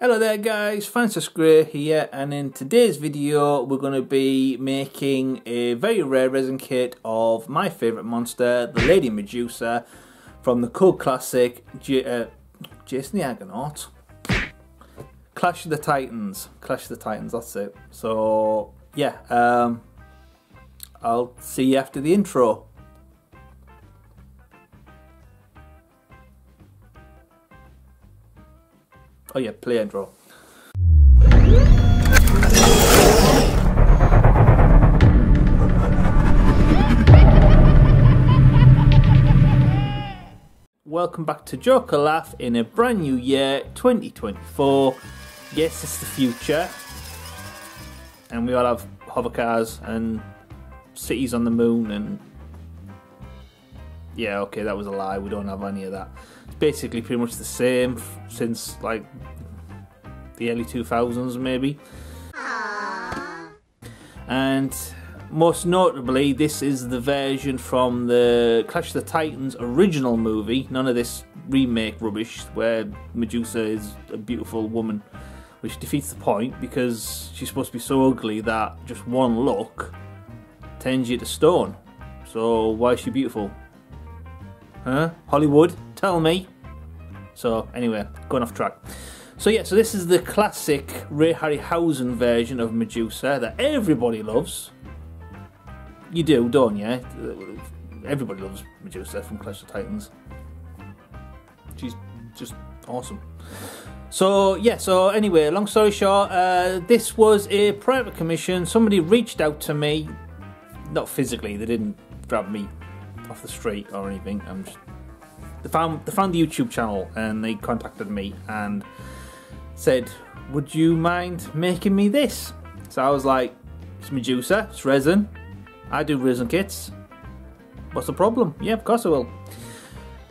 Hello there guys, Francis Gray here, and in today's video we're going to be making a very rare resin kit of my favourite monster, the Lady Medusa, from the cult classic Jason the Argonaut, Clash of the Titans. Clash of the Titans, that's it. So yeah, I'll see you after the intro. Oh yeah, play intro. Welcome back to Joker Laugh in a brand new year, 2024. Yes, it's the future. And we all have hover cars and cities on the moon and... yeah, okay, that was a lie, we don't have any of that. It's basically pretty much the same since like the early 2000s maybe. Aww. And most notably, this is the version from the Clash of the Titans original movie, none of this remake rubbish where Medusa is a beautiful woman, which defeats the point because she's supposed to be so ugly that just one look turns you to stone. So why is she beautiful? Huh? Hollywood, tell me. So anyway, going off track. So yeah, so this is the classic Ray Harryhausen version of Medusa that everybody loves. You do, don't you? Everybody loves Medusa from Clash of Titans. She's just awesome. So yeah, so anyway, long story short, this was a private commission. Somebody reached out to me, not physically, they didn't grab me off the street or anything. They found the YouTube channel and they contacted me and said, would you mind making me this? So I was like, it's Medusa, it's resin, I do resin kits, what's the problem? Yeah, of course I will.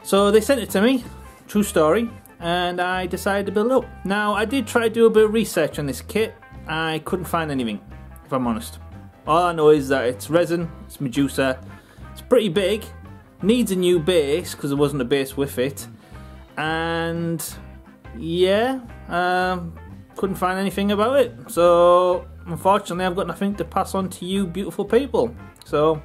So they sent it to me, true story, and I decided to build it up. Now I did try to do a bit of research on this kit. I couldn't find anything, if I'm honest. All I know is that it's resin, it's Medusa, it's pretty big, needs a new base because there wasn't a base with it, and yeah, couldn't find anything about it. So unfortunately I've got nothing to pass on to you beautiful people. So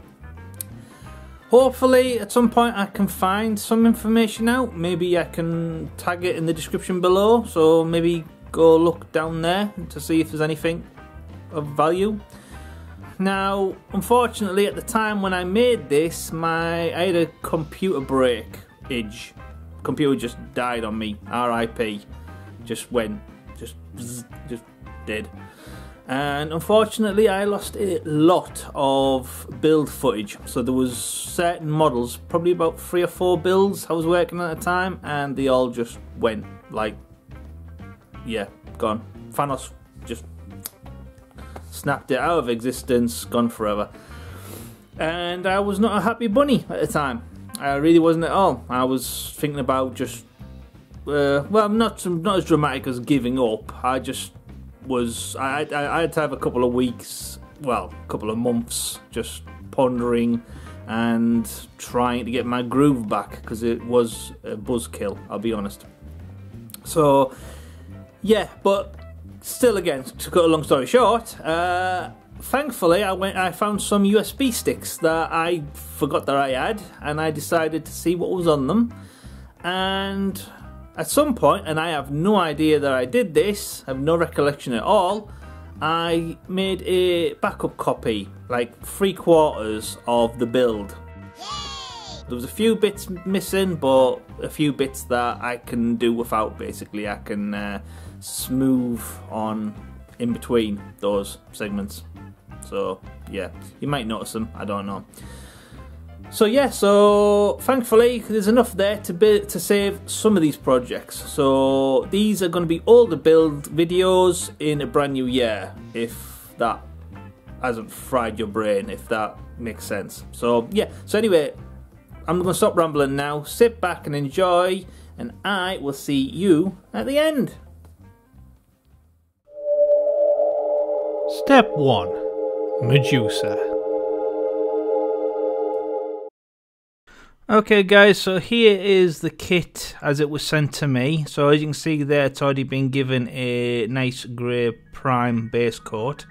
hopefully at some point I can find some information out. Maybe I can tag it in the description below, so maybe go look down there to see if there's anything of value. Now, unfortunately, at the time when I made this, I had a computer breakage. Computer just died on me. RIP. Just went. Just dead. And unfortunately, I lost a lot of build footage. So there was certain models, probably about 3 or 4 builds I was working at the time, and they all just went. Like, yeah, gone. Thanos just snapped it out of existence, gone forever. And I was not a happy bunny at the time. I really wasn't at all. I was thinking about just, well, not as dramatic as giving up. I just was, I had to have a couple of weeks, well, a couple of months, just pondering and trying to get my groove back, because it was a buzzkill, I'll be honest. So, yeah, but still, again, to cut a long story short, thankfully I found some USB sticks that I forgot that I had, and I decided to see what was on them. And at some point, and I have no idea that I did this, I have no recollection at all, I made a backup copy, like 3/4 of the build. There was a few bits missing, but a few bits that I can do without, basically. I can smooth on in between those segments. So yeah, you might notice them, I don't know. So yeah, so thankfully there's enough there to save some of these projects. So these are going to be all the build videos in a brand new year, if that hasn't fried your brain, if that makes sense. So yeah, so anyway, I'm going to stop rambling now, sit back and enjoy, and I will see you at the end. Step 1. Medusa. Okay guys, so here is the kit as it was sent to me. So as you can see there, it's already been given a nice grey prime base coat.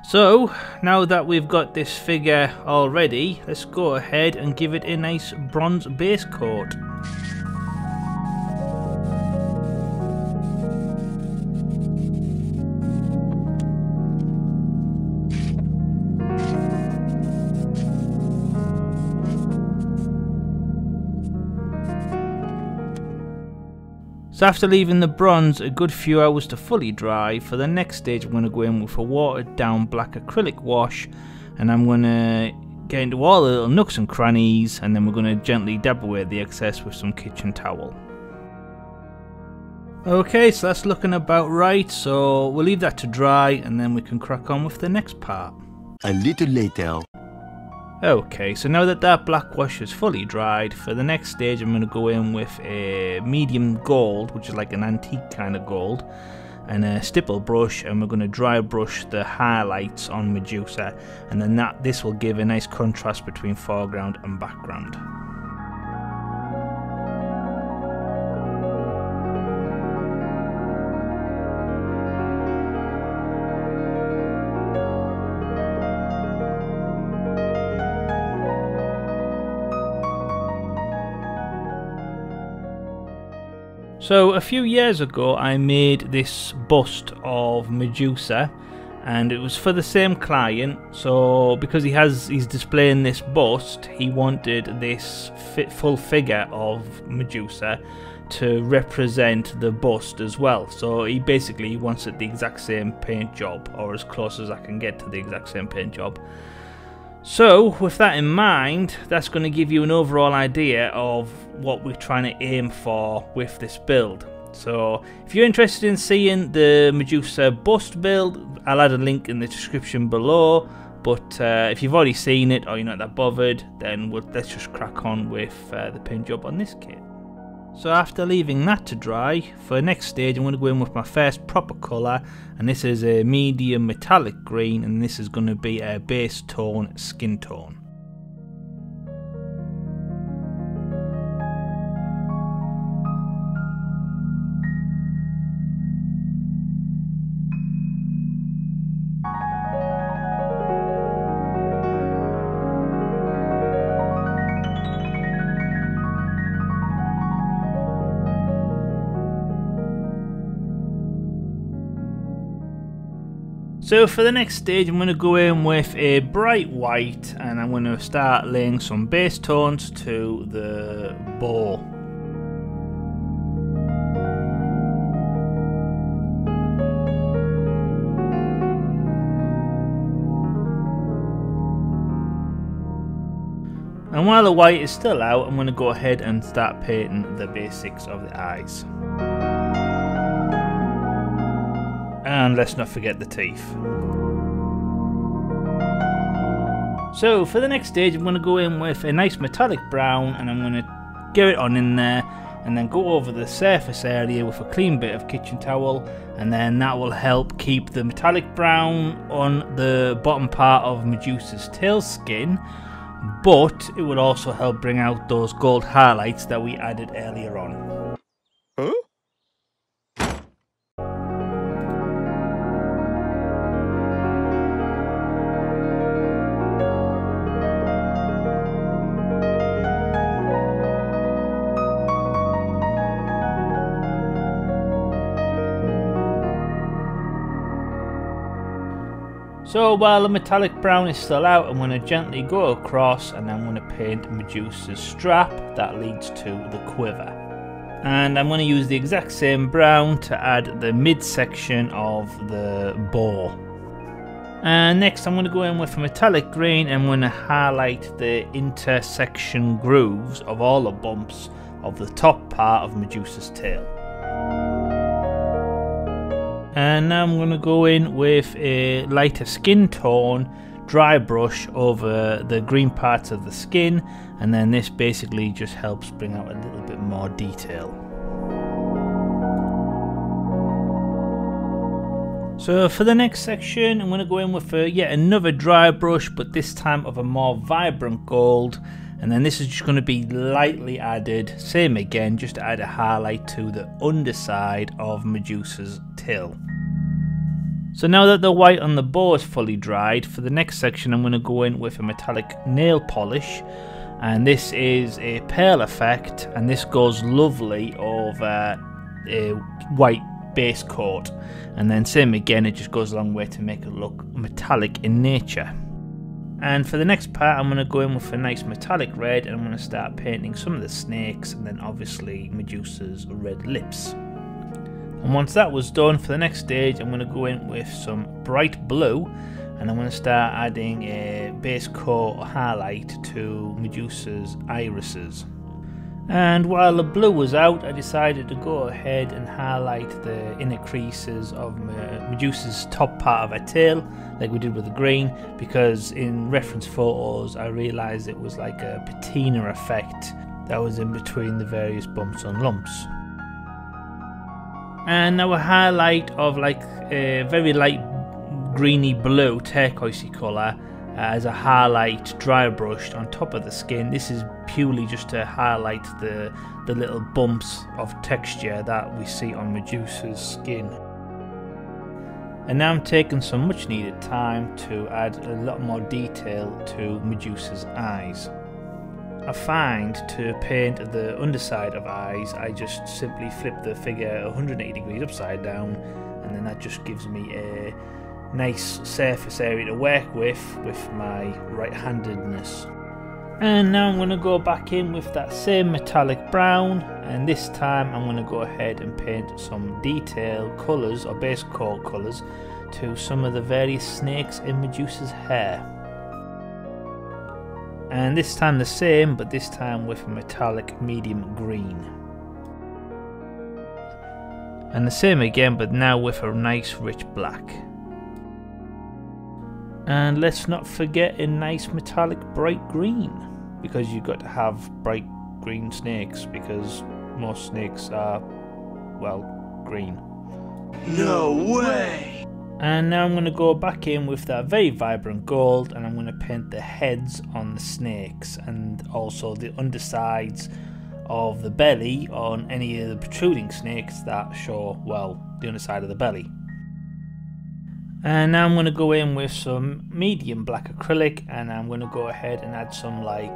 So now that we've got this figure already, let's go ahead and give it a nice bronze base coat. So after leaving the bronze a good few hours to fully dry, for the next stage I'm going to go in with a watered down black acrylic wash, and I'm going to get into all the little nooks and crannies, and then we're going to gently dab away the excess with some kitchen towel. Okay, so that's looking about right, so we'll leave that to dry and then we can crack on with the next part. A little later. Okay, so now that that black wash is fully dried, for the next stage I'm going to go in with a medium gold, which is like an antique kind of gold, and a stipple brush, and we're going to dry brush the highlights on Medusa, and then this will give a nice contrast between foreground and background. So a few years ago I made this bust of Medusa, and it was for the same client. So because he's displaying this bust, he wanted this full figure of Medusa to represent the bust as well. So he basically wants it the exact same paint job, or as close as I can get to the exact same paint job. So with that in mind, that's going to give you an overall idea of what we're trying to aim for with this build. So if you're interested in seeing the Medusa bust build, I'll add a link in the description below. But if you've already seen it or you're not that bothered, then let's just crack on with the paint job on this kit. So after leaving that to dry, for the next stage I'm going to go in with my first proper colour, and this is a medium metallic green, and this is going to be a base tone skin tone. So for the next stage I'm going to go in with a bright white, and I'm going to start laying some base tones to the bow. And while the white is still out, I'm going to go ahead and start painting the basics of the eyes. And let's not forget the teeth. So for the next stage I'm going to go in with a nice metallic brown, and I'm going to get it on in there, and then go over the surface area with a clean bit of kitchen towel, and then that will help keep the metallic brown on the bottom part of Medusa's tail skin, but it will also help bring out those gold highlights that we added earlier on. Huh? So while the metallic brown is still out, I'm going to gently go across, and I'm going to paint Medusa's strap that leads to the quiver. And I'm going to use the exact same brown to add the midsection of the bow. And next I'm going to go in with a metallic green, and I'm going to highlight the intersection grooves of all the bumps of the top part of Medusa's tail. And now I'm going to go in with a lighter skin tone dry brush over the green parts of the skin, and then this basically just helps bring out a little bit more detail. So for the next section I'm going to go in with yet another dry brush, but this time of a more vibrant gold, And then this is just going to be lightly added, same again, just to add a highlight to the underside of Medusa's tail. So now that the white on the bow is fully dried, for the next section I'm going to go in with a metallic nail polish, and this is a pearl effect, and this goes lovely over a white base coat, and then same again, it just goes a long way to make it look metallic in nature. And for the next part I'm going to go in with a nice metallic red, and I'm going to start painting some of the snakes and then obviously Medusa's red lips. And once that was done, for the next stage I'm going to go in with some bright blue, and I'm going to start adding a base coat highlight to Medusa's irises. And while the blue was out, I decided to go ahead and highlight the inner creases of Medusa's top part of her tail, like we did with the green, because in reference photos I realised it was like a patina effect that was in between the various bumps and lumps. And now a highlight of like a very light greeny blue, turquoisey colour, as a highlight dry brushed on top of the skin. This is purely just to highlight the little bumps of texture that we see on Medusa's skin. And now I'm taking some much needed time to add a lot more detail to Medusa's eyes. I find to paint the underside of eyes, I just simply flip the figure 180 degrees upside down, and then that just gives me a nice surface area to work with my right-handedness. And now I'm going to go back in with that same metallic brown, and this time I'm going to go ahead and paint some detail colours or base coat colours to some of the various snakes in Medusa's hair. And this time the same, but this time with a metallic medium green. And the same again, but now with a nice rich black. And let's not forget a nice metallic bright green, because you've got to have bright green snakes, because most snakes are, well, green. No way! And now I'm going to go back in with that very vibrant gold, and I'm going to paint the heads on the snakes and also the undersides of the belly on any of the protruding snakes that show, well, the underside of the belly. And now I'm going to go in with some medium black acrylic, and I'm going to go ahead and add some like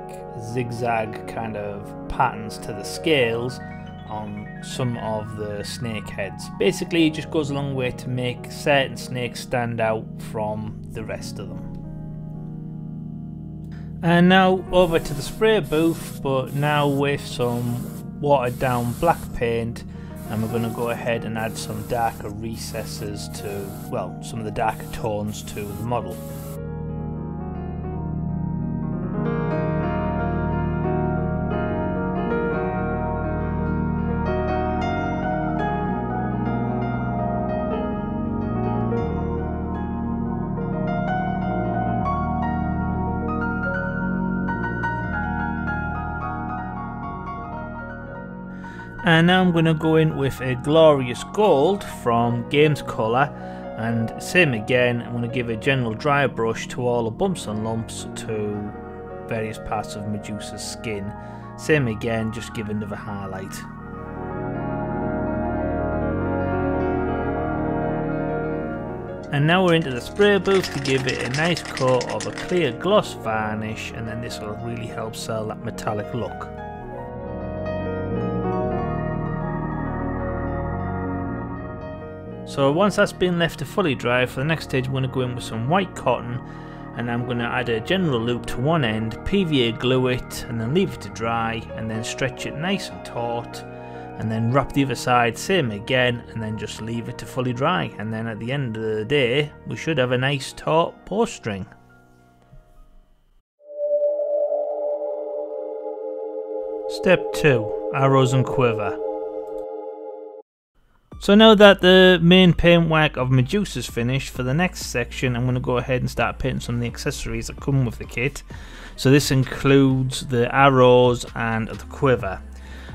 zigzag kind of patterns to the scales on some of the snake heads. Basically it just goes a long way to make certain snakes stand out from the rest of them. And now over to the spray booth, but now with some watered down black paint, and we're going to go ahead and add some darker recesses to, well, some of the darker tones to the model. And now I'm going to go in with a glorious gold from Games Colour, and same again, I'm going to give a general dry brush to all the bumps and lumps to various parts of Medusa's skin. Same again, just give another highlight. And now we're into the spray booth to give it a nice coat of a clear gloss varnish, and then this will really help sell that metallic look. So once that's been left to fully dry, for the next stage I'm going to go in with some white cotton, and I'm going to add a general loop to one end, PVA glue it, and then leave it to dry, and then stretch it nice and taut, and then wrap the other side, same again, and then just leave it to fully dry, and then at the end of the day we should have a nice taut bowstring. Step 2. Arrows and quiver. So now that the main paintwork of Medusa's finished, for the next section I'm going to go ahead and start painting some of the accessories that come with the kit. So this includes the arrows and the quiver.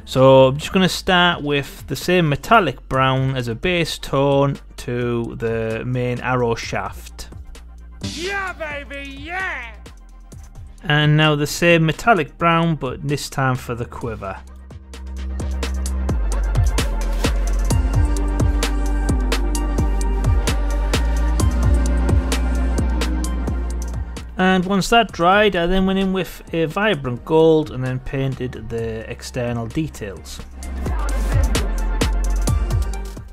So I'm just going to start with the same metallic brown as a base tone to the main arrow shaft. Yeah, baby, yeah! And now the same metallic brown, but this time for the quiver. And once that dried, I then went in with a vibrant gold and then painted the external details.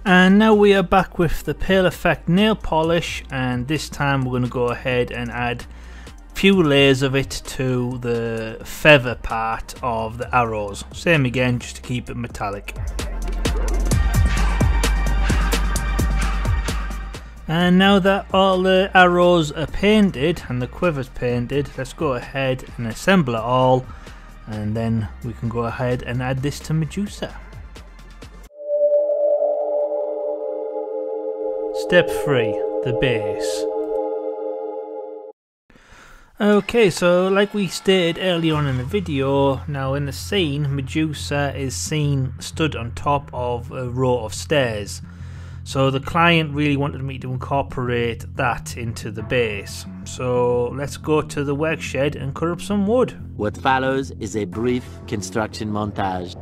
And now we are back with the Pale Effect nail polish, and this time we're going to go ahead and add a few layers of it to the feather part of the arrows. Same again, just to keep it metallic. And now that all the arrows are painted and the quiver's painted, let's go ahead and assemble it all, and then we can go ahead and add this to Medusa. Step 3, the base. Okay, so like we stated earlier on in the video, now in the scene, Medusa is seen stood on top of a row of stairs. So the client really wanted me to incorporate that into the base. So let's go to the work shed and cut up some wood. What follows is a brief construction montage.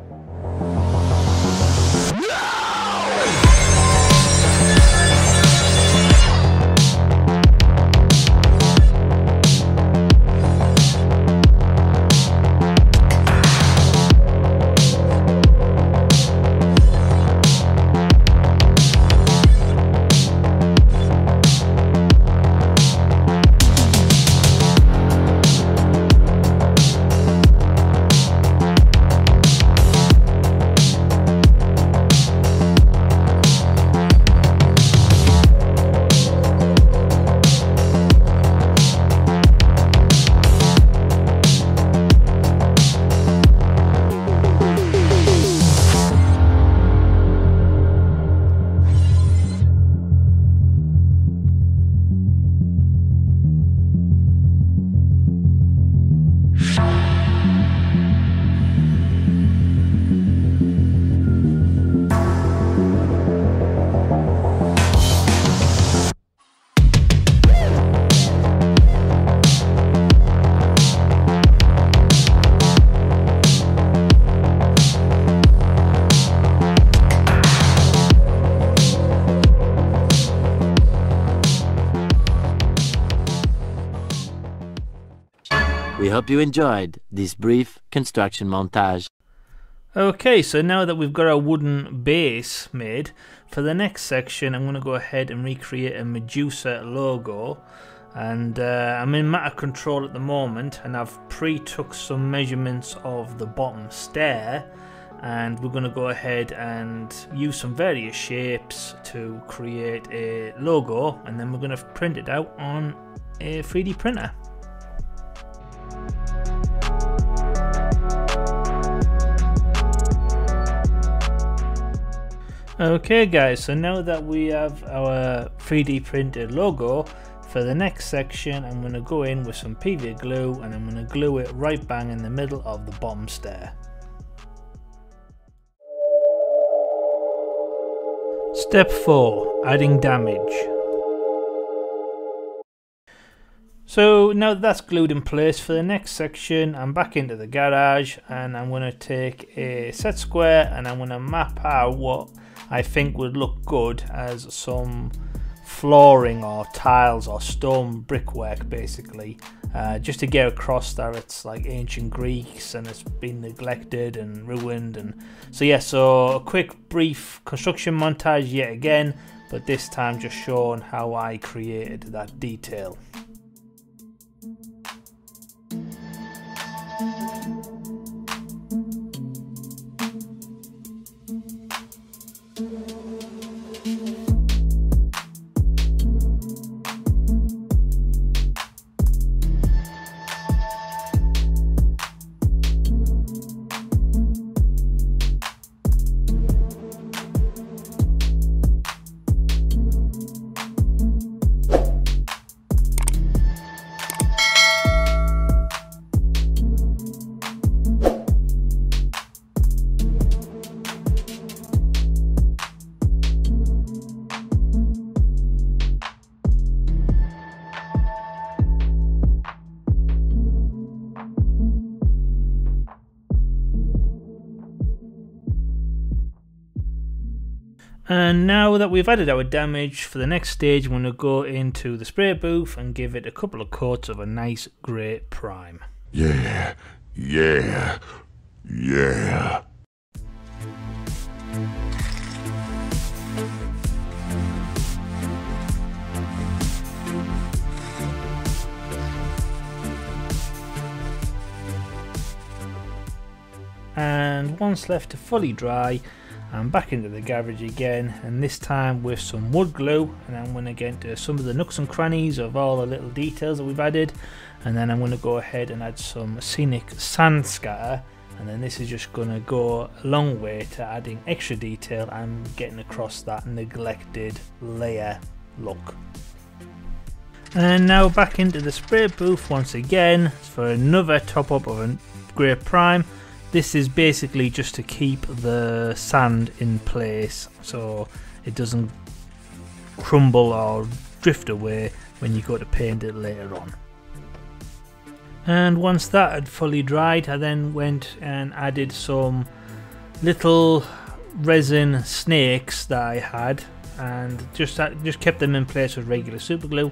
We hope you enjoyed this brief construction montage. Okay, so now that we've got our wooden base made, for the next section I'm going to go ahead and recreate a Medusa logo. And I'm in matter control at the moment, and I've pre-took some measurements of the bottom stair, and we're going to go ahead and use some various shapes to create a logo, and then we're going to print it out on a 3D printer. Okay guys, so now that we have our 3D printed logo, for the next section I'm going to go in with some PVA glue and I'm going to glue it right bang in the middle of the bottom stair. Step 4, adding damage. So now that's glued in place, for the next section I'm back into the garage and I'm going to take a set square and I'm going to map out what I think would look good as some flooring or tiles or stone brickwork, basically, just to get across that it's like ancient Greeks and it's been neglected and ruined. And so yeah, so a quick brief construction montage yet again, but this time just showing how I created that detail. And now that we've added our damage, for the next stage I'm going to go into the spray booth and give it a couple of coats of a nice grey prime. Yeah, yeah, yeah. And once left to fully dry, I'm back into the garage again, and this time with some wood glue, and I'm going to get into some of the nooks and crannies of all the little details that we've added, and then I'm going to go ahead and add some scenic sand scatter, and then this is just going to go a long way to adding extra detail and getting across that neglected layer look. And now back into the spray booth once again for another top up of a grey prime. This is basically just to keep the sand in place so it doesn't crumble or drift away when you go to paint it later on. And once that had fully dried, I then went and added some little resin snakes that I had, and just kept them in place with regular super glue.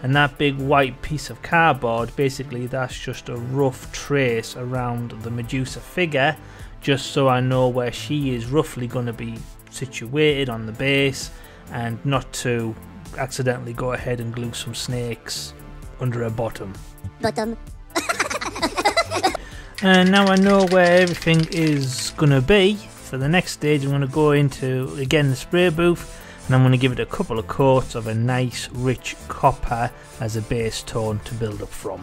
And that big white piece of cardboard, basically that's just a rough trace around the Medusa figure, just so I know where she is roughly going to be situated on the base, and not to accidentally go ahead and glue some snakes under her bottom. And now I know where everything is going to be. For the next stage I'm going to go into, again, the spray booth, and I'm going to give it a couple of coats of a nice rich copper as a base tone to build up from.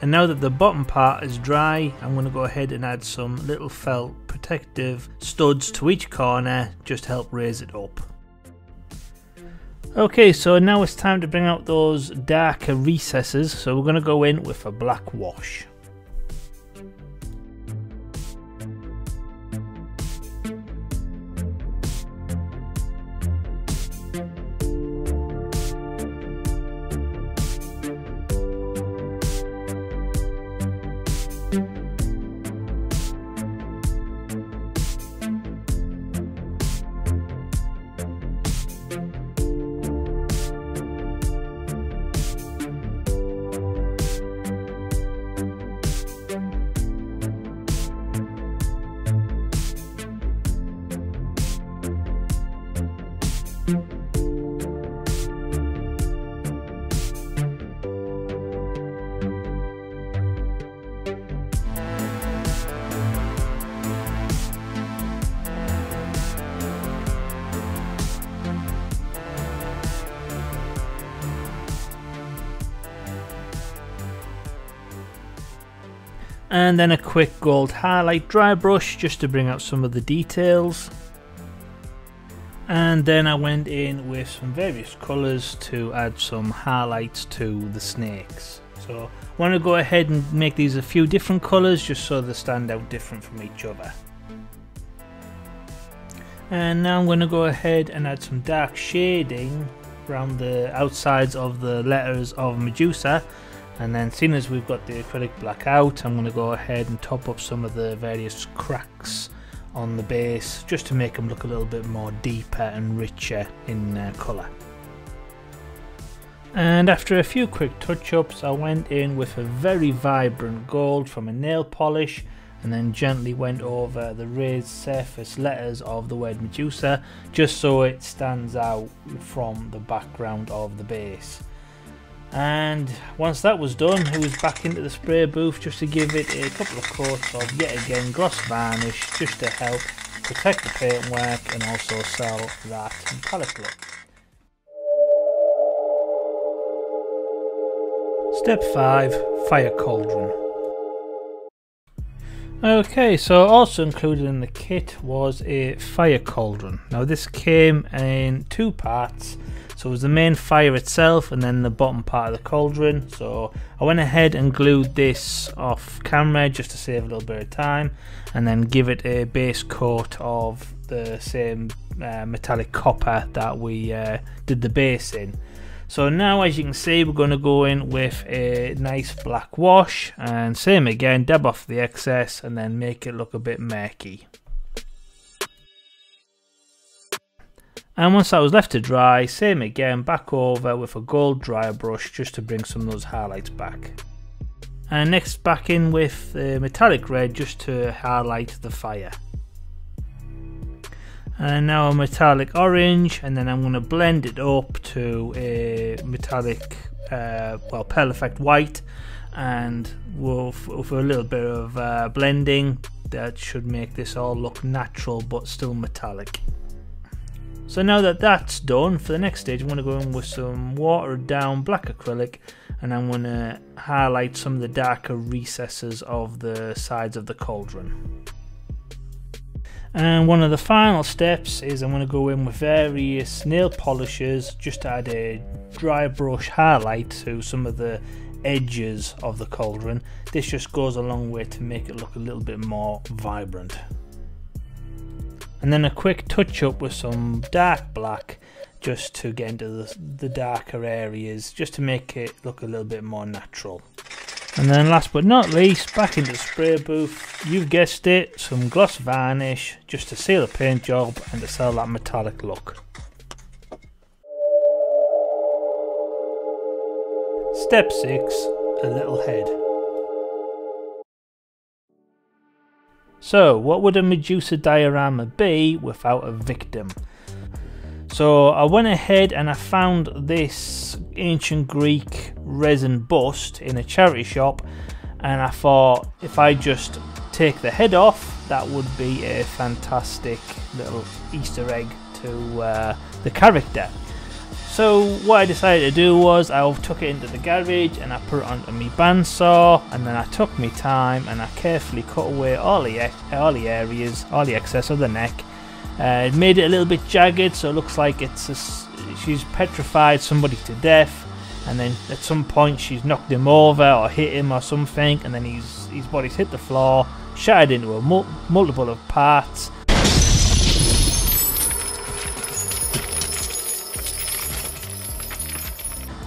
And now that the bottom part is dry, I'm going to go ahead and add some little felt protective studs to each corner just to help raise it up. Okay, so now it's time to bring out those darker recesses, so we're going to go in with a black wash. And then a quick gold highlight dry brush just to bring out some of the details. And then I went in with some various colours to add some highlights to the snakes. So I want to go ahead and make these a few different colours just so they stand out different from each other. And now I'm going to go ahead and add some dark shading around the outsides of the letters of Medusa. And then, seeing as we've got the acrylic black out, I'm going to go ahead and top up some of the various cracks on the base just to make them look a little bit more deeper and richer in colour. And after a few quick touch-ups, I went in with a very vibrant gold from a nail polish, and then gently went over the raised surface letters of the word Medusa just so it stands out from the background of the base. And once that was done, it was back into the spray booth just to give it a couple of coats of, yet again, gloss varnish just to help protect the paintwork and also sell that palette look. Step 5, Fire Cauldron. Okay, so also included in the kit was a fire cauldron. Now this came in two parts. So it was the main fire itself and then the bottom part of the cauldron. So I went ahead and glued this off camera just to save a little bit of time, and then give it a base coat of the same metallic copper that we did the base in. So now, as you can see, we're going to go in with a nice black wash, and same again, dab off the excess and then make it look a bit murky. And once that was left to dry, same again, back over with a gold dryer brush just to bring some of those highlights back. And next back in with the metallic red just to highlight the fire. And now a metallic orange, and then I'm going to blend it up to a metallic, pearl effect white, and with a little bit of blending, that should make this all look natural but still metallic. So now that that's done, for the next stage I'm going to go in with some watered down black acrylic, and I'm going to highlight some of the darker recesses of the sides of the cauldron. And one of the final steps is I'm going to go in with various nail polishes just to add a dry brush highlight to some of the edges of the cauldron. This just goes a long way to make it look a little bit more vibrant. And then a quick touch up with some dark black just to get into the darker areas, just to make it look a little bit more natural. And then last but not least, back into the spray booth, you've guessed it, some gloss varnish just to seal the paint job and to sell that metallic look. Step 6, a little head. So what would a Medusa diorama be without a victim? So I went ahead and I found this ancient Greek resin bust in a charity shop, and I thought if I just take the head off, that would be a fantastic little Easter egg to the character. So what I decided to do was I took it into the garage and I put it onto my bandsaw, and then I took my time and I carefully cut away all the areas, all the excess of the neck. It made it a little bit jagged, so it looks like she's petrified somebody to death, and then at some point she's knocked him over or hit him or something, and then his body's hit the floor, shattered into a multiple of parts.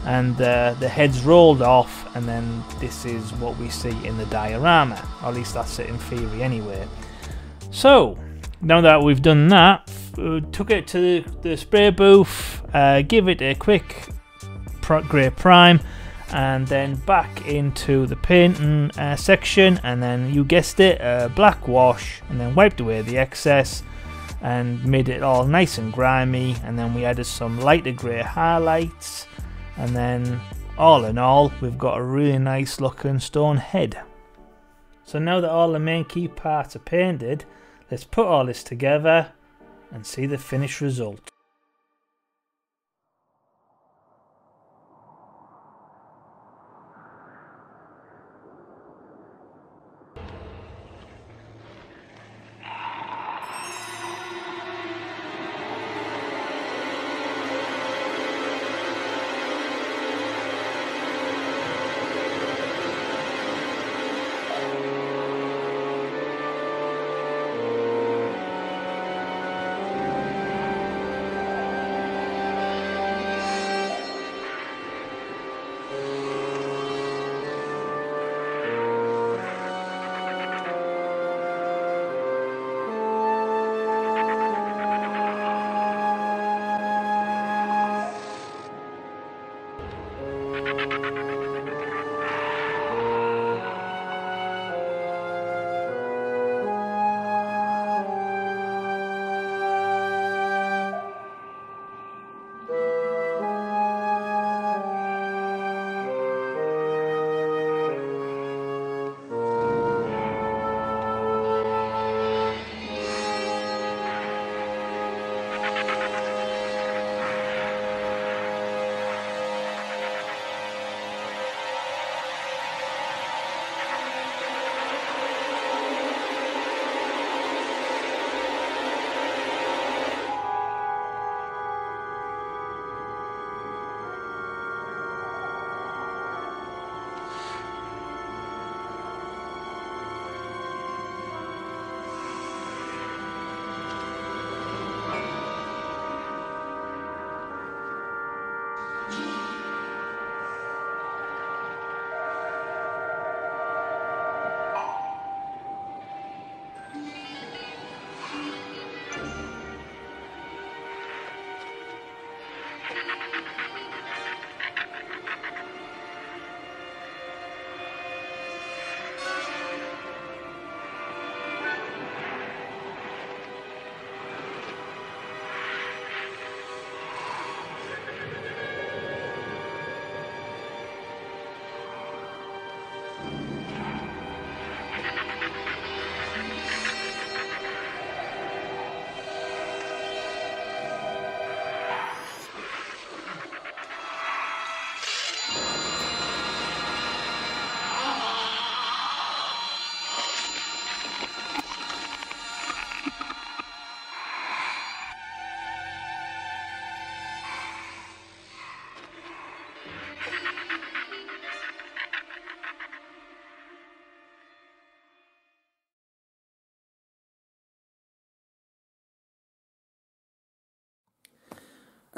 And the head's rolled off, and then this is what we see in the diorama, or at least that's it in theory anyway. So now that we've done that, took it to the spray booth, give it a quick grey prime, and then back into the painting section, and then you guessed it, a black wash, and then wiped away the excess and made it all nice and grimy, and then we added some lighter grey highlights. And then, all in all, we've got a really nice looking stone head. So now that all the main key parts are painted, let's put all this together and see the finished result.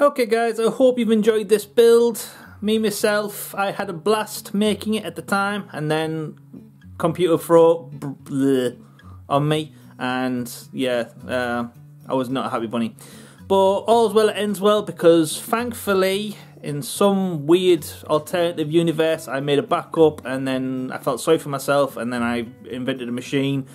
Okay guys, I hope you've enjoyed this build. Me myself, I had a blast making it at the time, and then computer throw on me, and yeah, I was not a happy bunny. But all's well that ends well, because thankfully, in some weird alternative universe, I made a backup, and then I felt sorry for myself, and then I invented a machine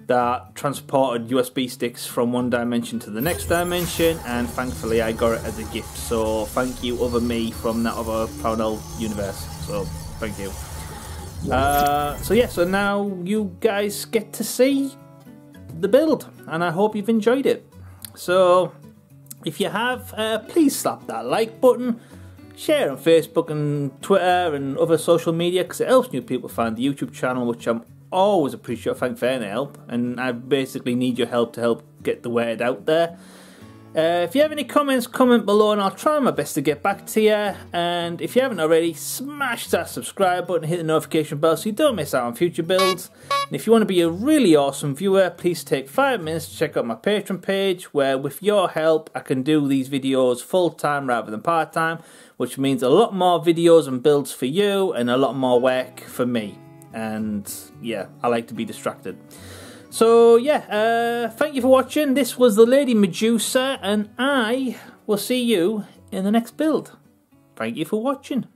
that transported USB sticks from one dimension to the next dimension, and thankfully I got it as a gift. So thank you, other me from that other parallel universe. So thank you. So now you guys get to see the build, and I hope you've enjoyed it. So if you have, please slap that like button, share on Facebook and Twitter and other social media, because it helps new people find the YouTube channel, which I'm always appreciate. Thank for any help, and I basically need your help to help get the word out there. If you have any comments, comment below, and I'll try my best to get back to you. And if you haven't already, smash that subscribe button, hit the notification bell so you don't miss out on future builds. And if you want to be a really awesome viewer, please take 5 minutes to check out my Patreon page, where with your help I can do these videos full time rather than part time, which means a lot more videos and builds for you and a lot more work for me. And yeah, I like to be distracted. So yeah, thank you for watching. This was the Lady Medusa, and I will see you in the next build. Thank you for watching.